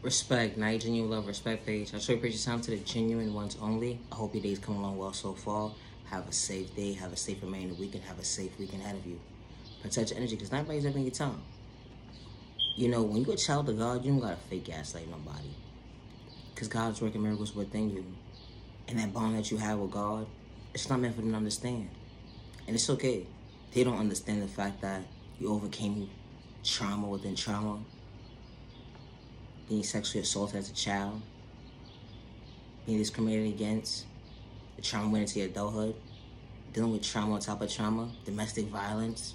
Respect, not genuine love, respect page. I show you appreciate time to the genuine ones only. I hope your day's coming along well so far. Have a safe day, have a safe remaining weekend, have a safe weekend ahead of you. Protect your energy, because not everybody's ever in your time. You know, when you're a child of God, you don't gotta fake gaslight nobody. Because God's working miracles within you. And that bond that you have with God, it's not meant for them to understand. And it's okay. They don't understand the fact that you overcame trauma within trauma. Being sexually assaulted as a child, being discriminated against, the trauma went into your adulthood, dealing with trauma on top of trauma, domestic violence,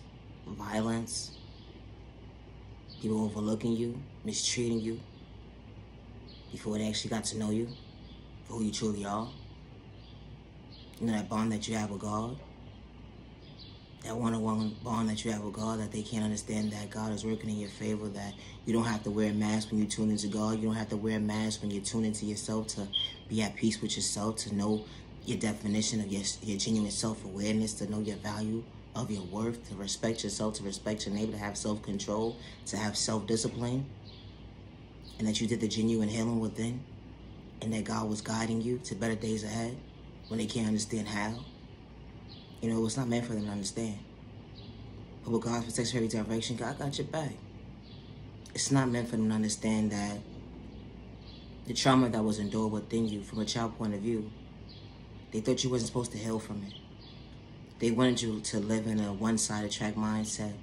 people overlooking you, mistreating you, before they actually got to know you for who you truly are. You know, that bond that you have with God, that one-on-one bond that you have with God, that they can't understand that God is working in your favor, that you don't have to wear a mask when you tune into God. You don't have to wear a mask when you tune into yourself, to be at peace with yourself, to know your definition of your genuine self-awareness, to know your value of your worth, to respect yourself, to respect your neighbor, to have self-control, to have self-discipline, and that you did the genuine healing within, and that God was guiding you to better days ahead when they can't understand how. You know, it's not meant for them to understand. But with God's protection every direction, God got your back. It's not meant for them to understand that the trauma that was endured within you from a child point of view, they thought you wasn't supposed to heal from it. They wanted you to live in a one-sided track mindset.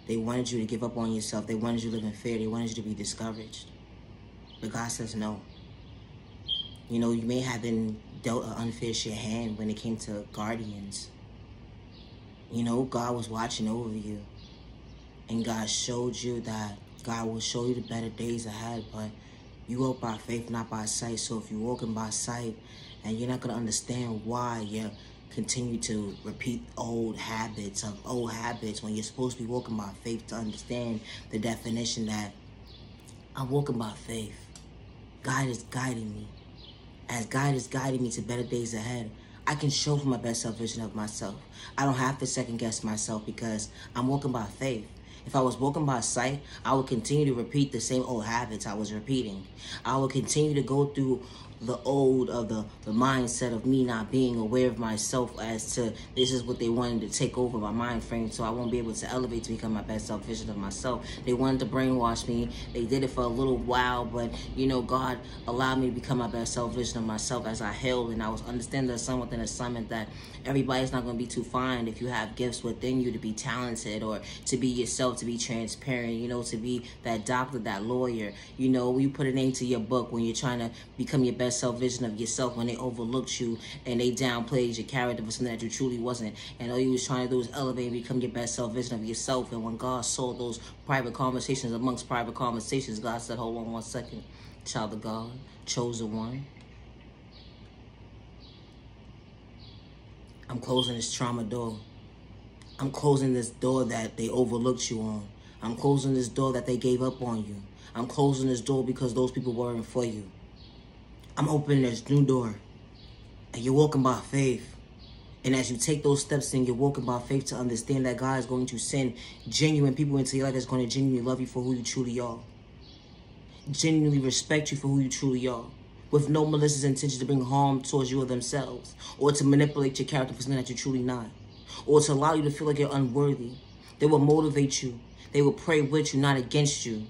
They wanted you to give up on yourself. They wanted you to live in fear. They wanted you to be discouraged. But God says no. You know, you may have been dealt an unfair share hand when it came to guardians. You know, God was watching over you. And God showed you that God will show you the better days ahead. But you walk by faith, not by sight. So if you're walking by sight and you're not going to understand why you continue to repeat old habits when you're supposed to be walking by faith, to understand the definition that I'm walking by faith. God is guiding me. As God is guiding me to better days ahead, I can show for my best self vision of myself. I don't have to second guess myself because I'm walking by faith. If I was walking by sight, I would continue to repeat the same old habits I was repeating. I would continue to go through the mindset of me not being aware of myself as to this is what they wanted to take over my mind frame, so I won't be able to elevate to become my best self vision of myself. They wanted to brainwash me. They did it for a little while, but you know, God allowed me to become my best self vision of myself as I healed, and I was understanding the son within assignment that everybody's not going to be too fine if you have gifts within you to be talented or to be yourself, to be transparent, you know, to be that doctor, that lawyer. You know, you put a name to your book when you're trying to become your best self vision of yourself, when they overlooked you and they downplayed your character for something that you truly wasn't, and all you was trying to do was elevate and become your best self vision of yourself. And when God saw those private conversations amongst private conversations, God said, hold on one second, child of God, chosen one, I'm closing this trauma door. I'm closing this door that they overlooked you on. I'm closing this door that they gave up on you. I'm closing this door because those people weren't for you. I'm opening this new door, and you're walking by faith. And as you take those steps and you're walking by faith to understand that God is going to send genuine people into your life that's going to genuinely love you for who you truly are. Genuinely respect you for who you truly are. With no malicious intention to bring harm towards you or themselves. Or to manipulate your character for something that you're truly not. Or to allow you to feel like you're unworthy. They will motivate you. They will pray with you, not against you.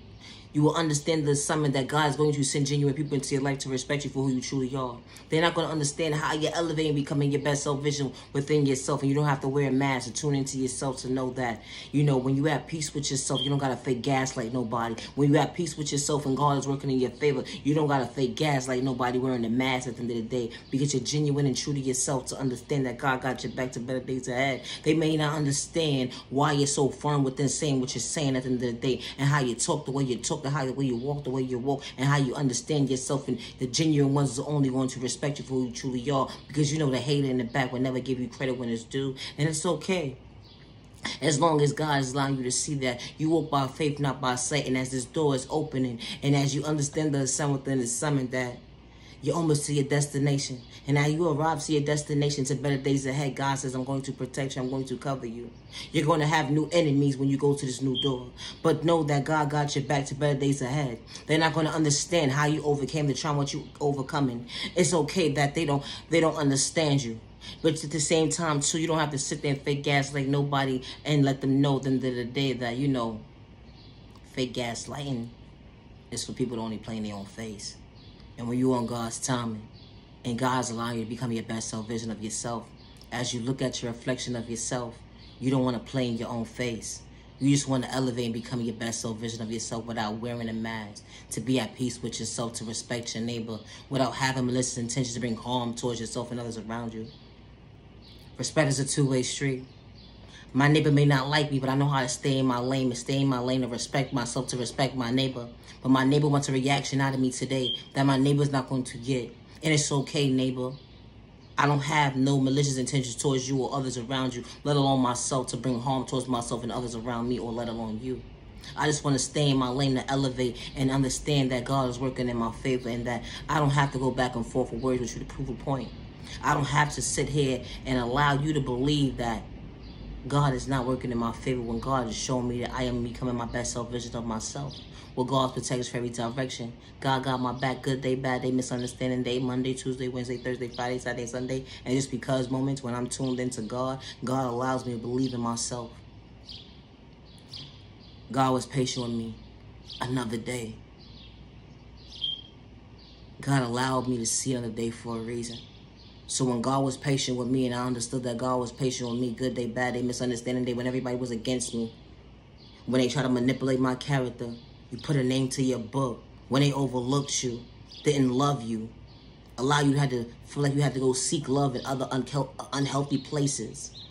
You will understand the assignment that God is going to send genuine people into your life to respect you for who you truly are. They're not going to understand how you're elevating, becoming your best self-vision within yourself. And you don't have to wear a mask to tune into yourself to know that, you know, when you have peace with yourself, you don't got to fake gaslight nobody. When you have peace with yourself and God is working in your favor, you don't got to fake gaslight nobody wearing a mask at the end of the day, because you're genuine and true to yourself to understand that God got your back to better days ahead. They may not understand why you're so firm within saying what you're saying at the end of the day, and how you talk the way you talk, the way you walk, the way you walk, and how you understand yourself. And the genuine ones are only going to respect you for who you truly are, because you know the hater in the back will never give you credit when it's due, and it's okay. As long as God is allowing you to see that you walk by faith, not by sight, and as this door is opening, and as you understand the assignment within the assignment that You're almost to your destination. And now you arrive to your destination, to better days ahead. God says, I'm going to protect you. I'm going to cover you. You're going to have new enemies when you go to this new door. But know that God got your back to better days ahead. They're not going to understand how you overcame the trauma, what you overcoming. It's okay that they don't understand you. But at the same time, too, you don't have to sit there and fake gaslight nobody and let them know at the end of the day that, you know, fake gaslighting is for people to only play in their own face. And when you're on God's timing and God's allowing you to become your best self vision of yourself, as you look at your reflection of yourself, you don't want to play in your own face. You just want to elevate and become your best self vision of yourself without wearing a mask, to be at peace with yourself, to respect your neighbor, without having malicious intentions to bring harm towards yourself and others around you. Respect is a two-way street. My neighbor may not like me, but I know how to stay in my lane, to respect myself, to respect my neighbor. But my neighbor wants a reaction out of me today that my neighbor's not going to get. And it's okay, neighbor. I don't have no malicious intentions towards you or others around you, let alone myself, to bring harm towards myself and others around me, or let alone you. I just want to stay in my lane, to elevate and understand that God is working in my favor, and that I don't have to go back and forth with words with you to prove a point. I don't have to sit here and allow you to believe that God is not working in my favor when God is showing me that I am becoming my best self vision of myself. With God's protection for every direction. God got my back, good day, bad day, misunderstanding day, Monday, Tuesday, Wednesday, Thursday, Friday, Saturday, Sunday. And just because moments when I'm tuned into God, God allows me to believe in myself. God was patient with me another day. God allowed me to see another day for a reason. So when God was patient with me and I understood that God was patient with me, good day, bad day, misunderstanding day, when everybody was against me, when they tried to manipulate my character, you put a name to your book, when they overlooked you, didn't love you, allow you to feel like you had to go seek love in other unhealthy places,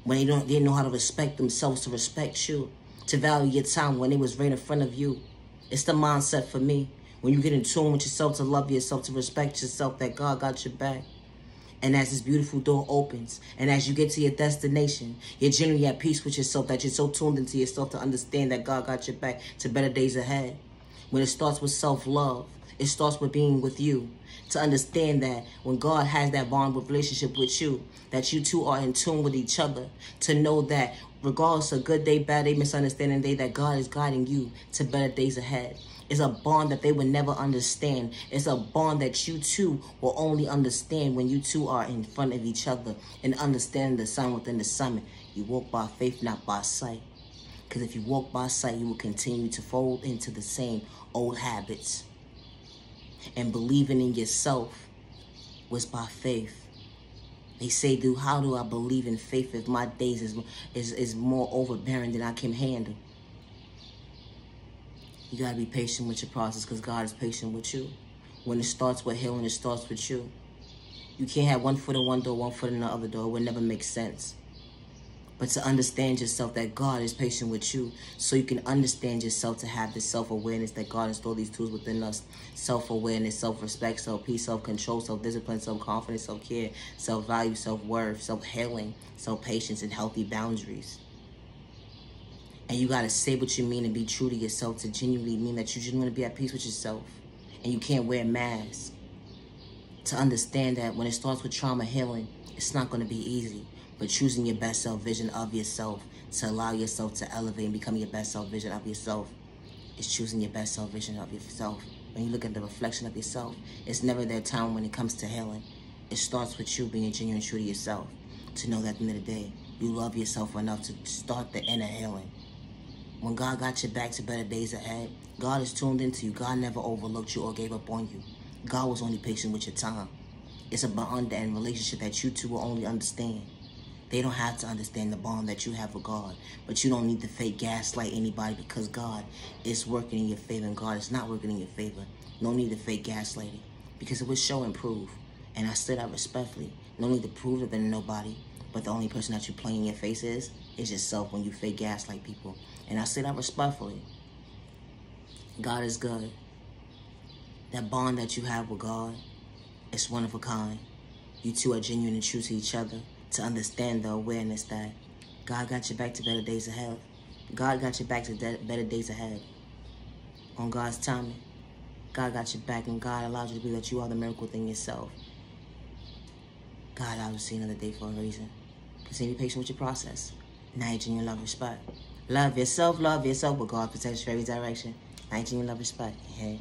when they didn't know how to respect themselves, to respect you, to value your time when they was right in front of you. It's the mindset for me. When you get in tune with yourself, to love yourself, to respect yourself, that God got your back. And as this beautiful door opens, and as you get to your destination, you're genuinely at peace with yourself, that you're so tuned into yourself to understand that God got your back to better days ahead. When it starts with self-love, it starts with being with you. To understand that when God has that bond with relationship with you, that you two are in tune with each other. To know that regardless of good day, bad day, misunderstanding day, that God is guiding you to better days ahead. It's a bond that they would never understand. It's a bond that you two will only understand when you two are in front of each other and understand the sun within the summit. You walk by faith, not by sight. Because if you walk by sight, you will continue to fold into the same old habits. And believing in yourself was by faith. They say, dude, how do I believe in faith if my days is more overbearing than I can handle? You got to be patient with your process, because God is patient with you. When it starts with healing, it starts with you. You can't have one foot in one door, one foot in the other door. It would never make sense. But to understand yourself, that God is patient with you, so you can understand yourself, to have this self-awareness that God installed these tools within us. Self-awareness, self-respect, self-peace, self-control, self-discipline, self-confidence, self-care, self-value, self-worth, self-healing, self-patience, and healthy boundaries. And you got to say what you mean and be true to yourself, to genuinely mean that you just want to be at peace with yourself. And you can't wear masks. To understand that when it starts with trauma healing, it's not going to be easy. But choosing your best self vision of yourself, to allow yourself to elevate and become your best self vision of yourself, is choosing your best self vision of yourself. When you look at the reflection of yourself, it's never their time when it comes to healing. It starts with you being genuine and true to yourself. To know that at the end of the day, you love yourself enough to start the inner healing. When God got your back to better days ahead, God is tuned into you. God never overlooked you or gave up on you. God was only patient with your time. It's a bond and relationship that you two will only understand. They don't have to understand the bond that you have with God. But you don't need to fake gaslight anybody, because God is working in your favor and God is not working in your favor. No need to fake gaslighting, because it will show and prove. And I said that respectfully. No need to prove it to nobody. But the only person that you play in your face is yourself when you fake gaslight people. And I say that respectfully. God is good. That bond that you have with God is one of a kind. You two are genuine and true to each other, to understand the awareness that God got your back to better days ahead. God got your back to better days ahead. On God's timing. God got your back, and God allowed you to believe that you are the miracle thing yourself. God allowed you to see another day for a reason. Continue to be patient with your process. Now you genuine love, respect. Love yourself, but God protects you for every direction. Now you genuine love, respect. Hey.